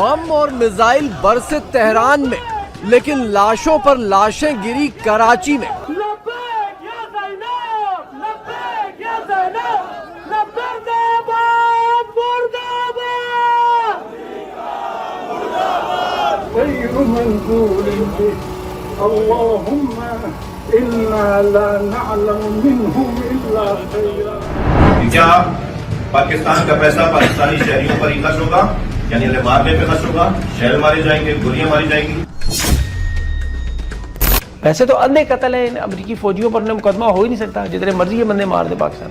बम और मिसाइल बरसे तेहरान में, लेकिन लाशों पर लाशें गिरी कराची में। क्या पाकिस्तान का पैसा पाकिस्तानी शहरियों पर ही खर्च होगा, यानी उन्हें मारने पे खर्च होगा, शहर मारे जाएंगे, गोलियां मारी जाएंगी। वैसे तो अंधे कत्ल है, अमेरिकी फौजियों पर मुकदमा हो ही नहीं सकता, जितने मर्जी के बंदे मार दे पाकिस्तान।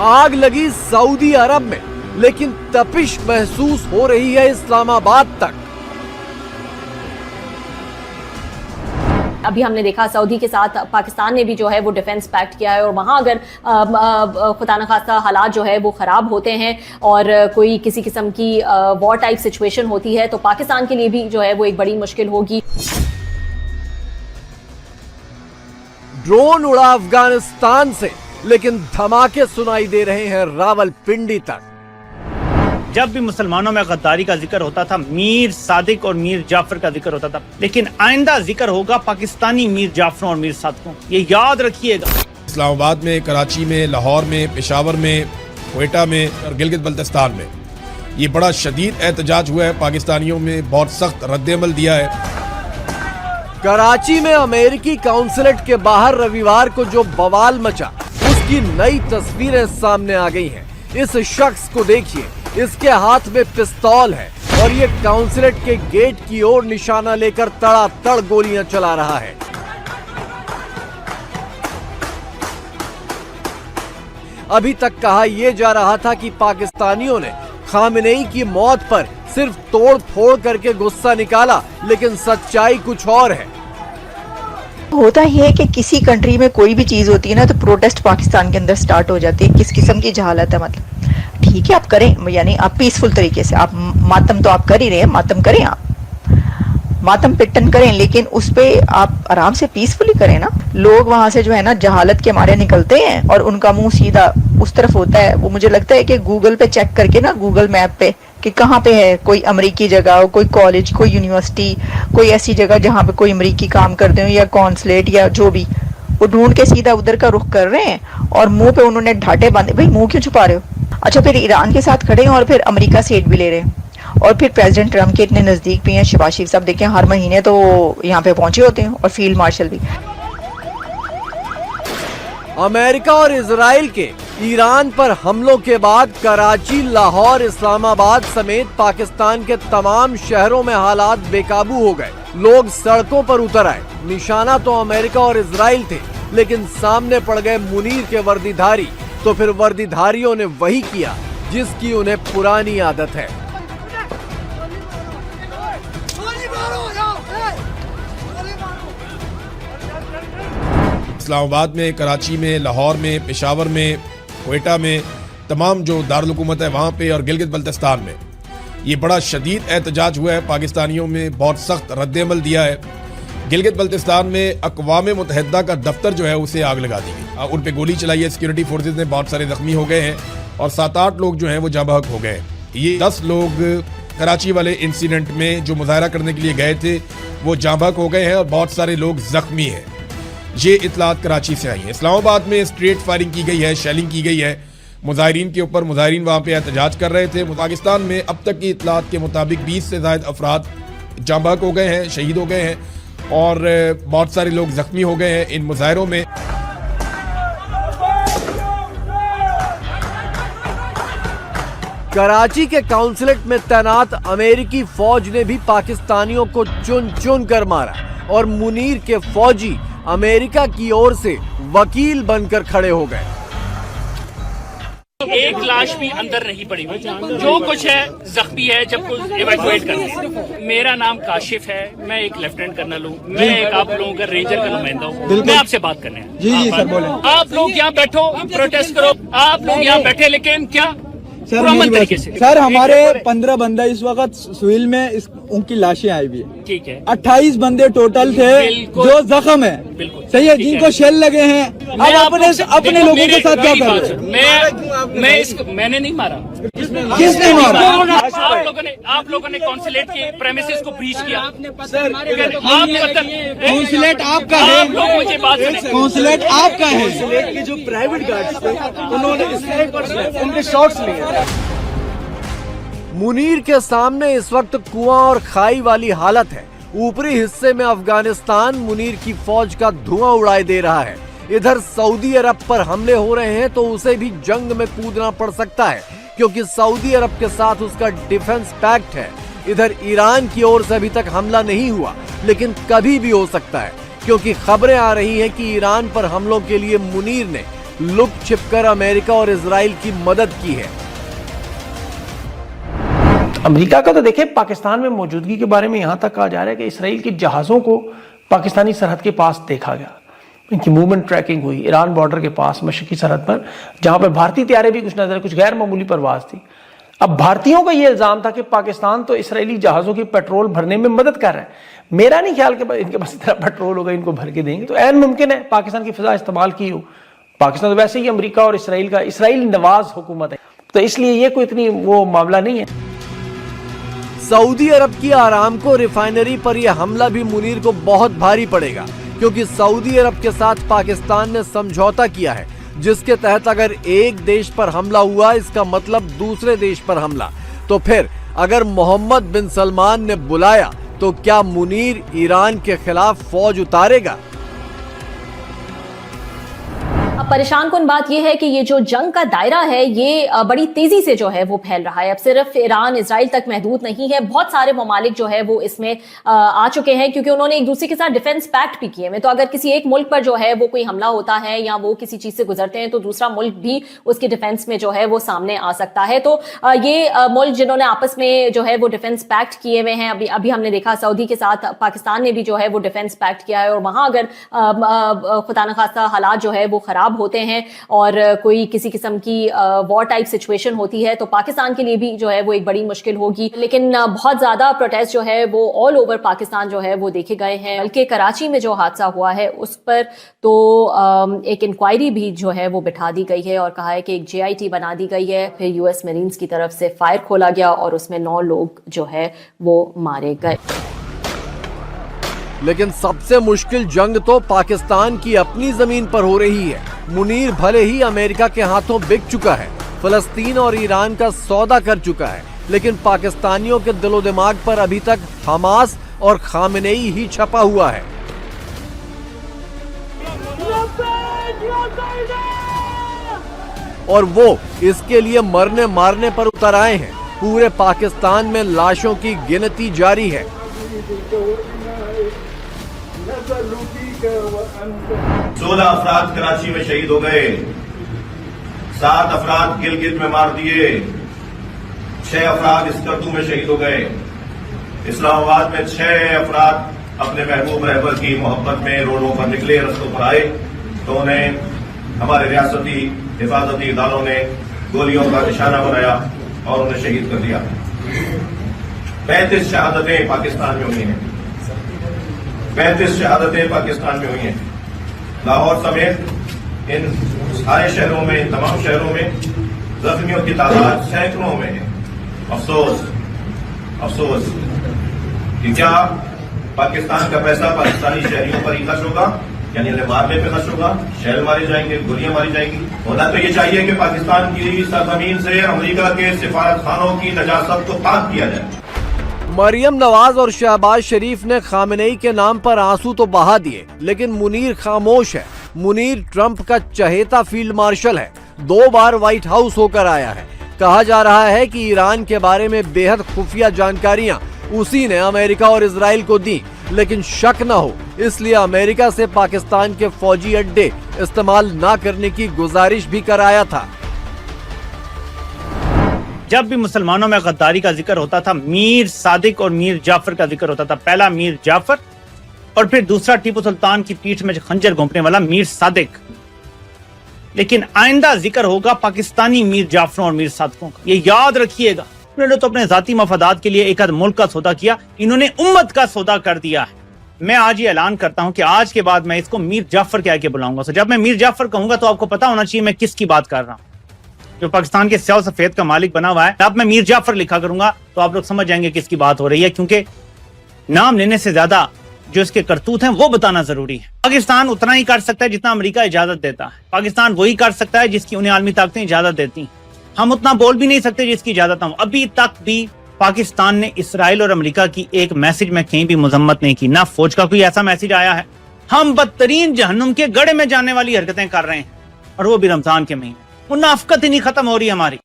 आग लगी सऊदी अरब में, लेकिन तपिश महसूस हो रही है इस्लामाबाद तक। अभी हमने देखा सऊदी के साथ पाकिस्तान ने भी जो है वो डिफेंस पैक्ट किया है, और वहाँ अगर खुदा न खास्ता हालात जो है वो ख़राब होते हैं और कोई किसी किस्म की वॉर टाइप सिचुएशन होती है, तो पाकिस्तान के लिए भी जो है वो एक बड़ी मुश्किल होगी। ड्रोन उड़ा अफगानिस्तान से, लेकिन धमाके सुनाई दे रहे हैं रावलपिंडी तक। जब भी मुसलमानों में गद्दारी का जिक्र होता था, मीर सादिक और मीर जाफर का जिक्र होता था, लेकिन आइंदा जिक्र होगा पाकिस्तानी मीर जाफरों और मीर सादिकों, ये याद रखिएगा। इस्लामाबाद में, कराची में, लाहौर में, पेशावर में, क्वेटा में और गिलगित बल्तिस्तान में ये बड़ा शदीद एहतजाज हुआ है। पाकिस्तानियों में बहुत सख्त रद्द-ए-अमल दिया है। कराची में अमेरिकी काउंसलेट के बाहर रविवार को जो बवाल मचा, उसकी नई तस्वीरें सामने आ गई हैं। इस शख्स को देखिए, इसके हाथ में पिस्तौल है और ये काउंसलेट के गेट की ओर निशाना लेकर तड़ातड़ गोलियां चला रहा है। अभी तक कहा यह जा रहा था कि पाकिस्तानियों ने खामेनेई की मौत पर सिर्फ तोड़ फोड़ करके गुस्सा निकाला, लेकिन सच्चाई कुछ और है। होता ही है कि किसी कंट्री में कोई भी चीज होती है ना, तो प्रोटेस्ट पाकिस्तान के अंदर स्टार्ट हो जाती है। किस किस्म की जहालत है, मतलब ठीक है आप करें, यानी आप पीसफुल तरीके से, आप मातम तो आप कर ही रहे हैं, मातम करें, आप मातम पिटन करें, लेकिन उस पे आप आराम से पीसफुली करें ना। लोग वहां से जो है ना जहालत के मारे निकलते हैं और उनका मुंह सीधा उस तरफ होता है। वो मुझे लगता है कि गूगल पे चेक करके ना, गूगल मैप पे कि कहाँ पे है कोई अमेरिकी जगह, कोई कॉलेज, कोई यूनिवर्सिटी, कोई ऐसी जगह जहाँ पे कोई अमेरिकी काम करते हो, या कॉन्सुलेट या जो भी, वो ढूंढ के सीधा उधर का रुख कर रहे हैं और मुंह पे उन्होंने ढाटे बांधे। भाई मुंह क्यों छुपा रहे हो? अच्छा, फिर ईरान के साथ खड़े हैं और फिर अमेरिका से एड भी ले रहे हैं, और फिर प्रेसिडेंट ट्रम्प के इतने नजदीक भी हैं। शहबाज शरीफ साहब देखें हर महीने तो यहाँ पे पहुंचे होते हैं, और फील्ड मार्शल भी। अमेरिका और इजराइल के ईरान पर हमलों के बाद कराची, लाहौर, इस्लामाबाद समेत पाकिस्तान के तमाम शहरों में हालात बेकाबू हो गए। लोग सड़कों पर उतर आए। निशाना तो अमेरिका और इजराइल थे, लेकिन सामने पड़ गए मुनीर के वर्दीधारी। तो फिर वर्दीधारियों ने वही किया जिसकी उन्हें पुरानी आदत है। इस्लामाबाद में, कराची में, लाहौर में, पेशावर में, क्वेटा में, तमाम जो दारुल हुकूमत है वहाँ पे और गिलगित बल्तिस्तान में ये बड़ा शदीद एहतजाज हुआ है। पाकिस्तानियों में बहुत सख्त रद्द-ए-अमल दिया है। गिलगित बल्तिस्तान में अक़वाम मुत्तहिदा का दफ्तर जो है उसे आग लगा दी गई, उन पे गोली चलाई है। सिक्योरिटी फोर्सेज ने, बहुत सारे जख्मी हो गए हैं और 7-8 लोग जो हैं वो जाँ बहक हो गए हैं। ये 10 लोग कराची वाले इंसिडेंट में जो मुजाहरा करने के लिए गए थे वो जाँ बहक हो गए हैं और बहुत सारे लोग जख्मी हैं। ये इतलात कराची से आई है। इस्लामाबाद में स्ट्रेट फायरिंग की गई है, शेलिंग की गई है मुजाहिरीन के ऊपर। मुजाहिरीन वहाँ पे एहतजाज कर रहे थे। पाकिस्तान में अब तक की इतलात के मुताबिक 20 से ज़ायद अफराद जाँ बहक हो गए हैं, शहीद हो गए हैं और बहुत सारे लोग जख्मी हो गए हैं इन मुजाहरों में। कराची के काउंसलेट में तैनात अमेरिकी फौज ने भी पाकिस्तानियों को चुन चुन कर मारा और मुनीर के फौजी अमेरिका की ओर से वकील बनकर खड़े हो गए। एक लाश भी अंदर नहीं पड़ी हुई, जो कुछ है जख्मी है। जब कुछ इवैक्यूएट करते, मेरा नाम काशिफ है, मैं एक लेफ्टिनेंट कर्नल हूँ, मैं एक आप लोगों का रेंजर का नुमाइंदा हूँ। मैं आपसे बात करने हैं। जी सर बोले। आप लोग यहाँ बैठो, प्रोटेस्ट करो, आप लोग यहाँ बैठे, लेकिन क्या पुरअमन तरीके से। सर हमारे 15 बंदा इस वक्त सुहेल में उनकी लाशें आई हुई है। ठीक है, 28 बंदे टोटल थे जो जख्म है। बिल्कुल सही है, ठीक जिनको शेल लगे हैं। अब अपने लोगों के साथ क्या कर रहे हैं? मैंने नहीं मारा। किसने मारा? आप लोगों ने कॉन्सुलेट के प्रेमिसेस को ब्रीच किया। कॉन्सुलेट आपका है। आप लोग मुझे बात सुने। कॉन्सुलेट आपका है। की जो प्राइवेट गार्ड्स थे उन्होंने स्नाइपर्स से उनके शॉट्स लिए। मुनीर के सामने इस वक्त कुआं और खाई वाली हालत है। ऊपरी हिस्से में अफगानिस्तान मुनीर की फौज का धुआं उड़ाए दे रहा है। इधर सऊदी अरब पर हमले हो रहे हैं तो उसे भी जंग में कूदना पड़ सकता है, क्योंकि सऊदी अरब के साथ उसका डिफेंस पैक्ट है। इधर ईरान की ओर से अभी तक हमला नहीं हुआ, लेकिन कभी भी हो सकता है, क्योंकि खबरें आ रही हैं कि ईरान पर हमलों के लिए मुनीर ने लुक छिपकर अमेरिका और इजराइल की मदद की है। अमेरिका का तो देखिए पाकिस्तान में मौजूदगी के बारे में यहां तक कहा जा रहा है कि इसराइल के जहाजों को पाकिस्तानी सरहद के पास देखा गया, इनकी मूवमेंट ट्रैकिंग हुई ईरान बॉर्डर के पास मशरकी सरहद पर, जहां पर भारतीय तैयारे भी कुछ नजर, कुछ गैर मामूली परवाज थी। अब भारतीयों का यह इल्जाम था कि पाकिस्तान तो इसराइली जहाजों की पेट्रोल भरने में मदद कर रहा है। मेरा नहीं ख्याल कि इनके पास इतना पेट्रोल होगा इनको भर के देंगे, तो ऐन मुमकिन है पाकिस्तान की फिजा इस्तेमाल की हो। पाकिस्तान तो वैसे ही अमेरिका और इसराइल का इसराइल नवाज हुकूमत है, तो इसलिए ये कोई इतनी वो मामला नहीं है। सऊदी अरब की आरामको रिफाइनरी पर यह हमला भी मुनीर को बहुत भारी पड़ेगा, क्योंकि सऊदी अरब के साथ पाकिस्तान ने समझौता किया है, जिसके तहत अगर एक देश पर हमला हुआ इसका मतलब दूसरे देश पर हमला। तो फिर अगर मोहम्मद बिन सलमान ने बुलाया तो क्या मुनीर ईरान के खिलाफ फौज उतारेगा? अब परेशान कुन बात यह है कि ये जो जंग का दायरा है ये बड़ी तेजी से जो है वो फैल रहा है। अब सिर्फ ईरान इजराइल तक महदूद नहीं है, बहुत सारे ममालिक जो है वो इसमें आ चुके हैं, क्योंकि उन्होंने एक दूसरे के साथ डिफेंस पैक्ट भी किए हैं। तो अगर किसी एक मुल्क पर जो है वो कोई हमला होता है या वो किसी चीज से गुजरते हैं तो दूसरा मुल्क भी उसके डिफेंस में जो है वो सामने आ सकता है। तो ये मुल्क जिन्होंने आपस में जो है वो डिफेंस पैक्ट किए हुए हैं, अभी हमने देखा सऊदी के साथ पाकिस्तान ने भी जो है वो डिफेंस पैक्ट किया है, और वहां अगर खुदा न खास्ता हालात जो है वो खराब होते हैं और कोई किसी किस्म की वॉर टाइप सिचुएशन होती है तो पाकिस्तान के लिए भी जो है वो एक बड़ी मुश्किल होगी। लेकिन बहुत ज्यादा प्रोटेस्ट जो है वो ऑल ओवर पाकिस्तान जो है वो देखे गए हैं। बल्कि कराची में जो हादसा हुआ है उस पर तो एक इंक्वायरी भी जो है वो बिठा दी गई है और कहा है कि एक JIT बना दी गई है। फिर US मरीन्स की तरफ से फायर खोला गया और उसमें 9 लोग जो है वो मारे गए। लेकिन सबसे मुश्किल जंग तो पाकिस्तान की अपनी जमीन पर हो रही है। मुनीर भले ही अमेरिका के हाथों बिक चुका है, फलस्तीन और ईरान का सौदा कर चुका है, लेकिन पाकिस्तानियों के दिलो दिमाग पर अभी तक हमास और खामनेई ही छपा हुआ है। और वो इसके लिए मरने मारने पर उतर आए हैं। पूरे पाकिस्तान में लाशों की गिनती जारी है। 16 अफराद कराची में शहीद हो गए, 7 अफराद गिलगित में मार दिए, 6 अफराद स्कर्दू में शहीद हो गए। इस्लामाबाद में 6 अफराद अपने महबूब रहबर की मोहब्बत में रोडों पर निकले, रस्तों पर आए तो उन्हें हमारे रियासती हिफाजती इदारों ने गोलियों का निशाना बनाया और उन्हें शहीद कर दिया। 35 शहादतें पाकिस्तान में हुई हैं, 35 शहादतें पाकिस्तान में हुई हैं। लाहौर समेत इन सारे शहरों में, इन तमाम शहरों में जख्मियों की तादाद सैकड़ों में है। अफसोस अफसोस कि क्या पाकिस्तान का पैसा पाकिस्तानी शहरियों पर ही खर्च होगा, यानी उन्हें मारने पे खर्च होगा, शहर मारे जाएंगे, गोलियां मारी जाएंगी। होना तो ये चाहिए कि पाकिस्तान की सरजमीन से अमेरिका के सिफारत खानों की नजासत को ताक किया जाए। मरियम नवाज और शहबाज शरीफ ने खामनेई के नाम पर आंसू तो बहा दिए, लेकिन मुनीर खामोश है। मुनीर ट्रंप का चहेता फील्ड मार्शल है, 2 बार व्हाइट हाउस होकर आया है। कहा जा रहा है कि ईरान के बारे में बेहद खुफिया जानकारियां उसी ने अमेरिका और इजराइल को दी, लेकिन शक न हो इसलिए अमेरिका से पाकिस्तान के फौजी अड्डे इस्तेमाल न करने की गुजारिश भी कराया था। जब भी मुसलमानों में गद्दारी का जिक्र होता था, मीर सादिक और मीर जाफर का जिक्र होता था। पहला मीर जाफर और फिर दूसरा टीपू सुल्तान की पीठ में खंजर घोंपने वाला मीर सादिक। लेकिन आइंदा जिक्र होगा पाकिस्तानी मीर जाफरों और मीर सादकों का। ये याद रखिएगा, उन्होंने तो अपने जाती मफादात के लिए एक आध मुल्क का सौदा किया, इन्होंने उम्मत का सौदा कर दिया है। मैं आज ये ऐलान करता हूं कि आज के बाद मैं इसको मीर जाफर कह के बुलाऊंगा। तो जब मैं मीर जाफर कहूंगा तो आपको पता होना चाहिए मैं किसकी बात कर रहा हूं। जो पाकिस्तान के स्याह सफेद का मालिक बना हुआ है, अब मैं मीर जाफर लिखा करूंगा तो आप लोग समझ जाएंगे किसकी बात हो रही है, क्योंकि नाम लेने से ज्यादा जो इसके करतूत हैं वो बताना जरूरी है। पाकिस्तान उतना ही कर सकता है जितना अमेरिका इजाजत देता है। पाकिस्तान वही कर सकता है जिसकी उन्हें आलमी ताकतें इजाजत देती हैं। हम उतना बोल भी नहीं सकते जिसकी इजाजत हम। अभी तक भी पाकिस्तान ने इसराइल और अमेरिका की एक मैसेज में कहीं भी मजम्मत नहीं की, ना फौज का कोई ऐसा मैसेज आया है। हम बदतरीन जहन्नुम के गड़े में जाने वाली हरकतें कर रहे हैं, और वो भी रमजान के महीने। मुनाफकत ही नहीं खत्म हो रही हमारी।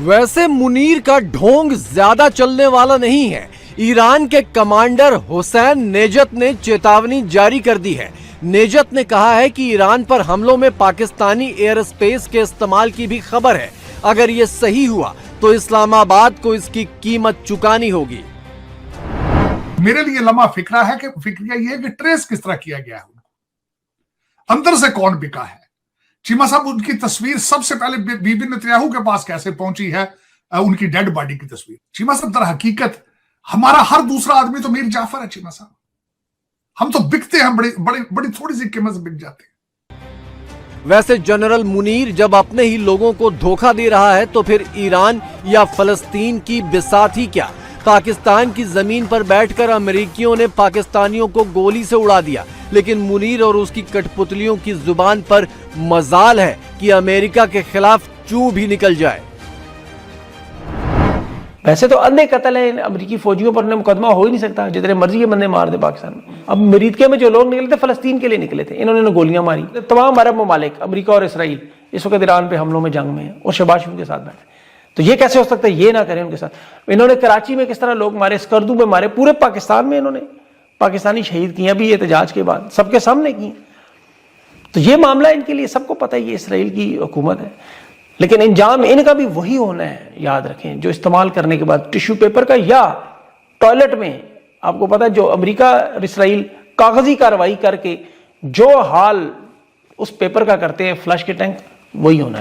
वैसे मुनीर का ढोंग ज्यादा चलने वाला नहीं है। ईरान के कमांडर हुसैन नेजत ने चेतावनी जारी कर दी है। नेजत ने कहा है कि ईरान पर हमलों में पाकिस्तानी एयर स्पेस के इस्तेमाल की भी खबर है। अगर ये सही हुआ तो इस्लामाबाद को इसकी कीमत चुकानी होगी। मेरे लिए लम्हा फिक्रा है कि फिक्रिया ये है कि ट्रेस किस तरह किया गया है, उनको अंदर से कौन बिका है। चीमा साहब, उनकी तस्वीर सबसे पहले बीबी नेतन्याहू के पास कैसे पहुंची है, उनकी डेड बॉडी की तस्वीर। चीमा साहब, दर हकीकत हमारा हर दूसरा आदमी तो मीर जाफर है। चीमा साहब, हम तो बिकते हैं, बड़ी थोड़ी सी कीमत से बिक जाते हैं। वैसे जनरल मुनीर जब अपने ही लोगों को धोखा दे रहा है तो फिर ईरान या फलस्तीन की बिसात ही क्या। पाकिस्तान की जमीन पर बैठकर अमेरिकियों ने पाकिस्तानियों को गोली से उड़ा दिया, लेकिन मुनीर और उसकी कठपुतलियों की जुबान पर मजाल है कि अमेरिका के खिलाफ चू भी निकल जाए। वैसे तो अंधे कत्ल है, अमेरिकी फौजियों पर मुकदमा हो ही नहीं सकता, जितने मर्जी के बंदे मार दे पाकिस्तान में। अब मरीदके में जो लोग निकले थे फलस्तीन के लिए निकले थे, इन्होंने गोलियां मारी। तमाम अरब ममालिक, अमेरिका और इसराइल इस वक्त ईरान पे हमलों में जंग में है और शहबाज शरीफ के साथ बैठे। तो ये कैसे हो सकता है, ये ना करें उनके साथ। इन्होंने कराची में किस तरह लोग मारे, स्कर्दू में मारे, पूरे पाकिस्तान में इन्होंने पाकिस्तानी शहीद किए अभी एहतजाज के बाद, सबके सामने किए। तो ये मामला इनके लिए सबको पता है, ये इसराइल की हुकूमत है, लेकिन इंजाम इनका भी वही होना है। याद रखें, जो इस्तेमाल करने के बाद टिश्यू पेपर का या टॉयलेट में, आपको पता है जो अमेरिका और इसराइल कागजी कार्रवाई करके जो हाल उस पेपर का करते हैं फ्लश के टैंक, वही होना है।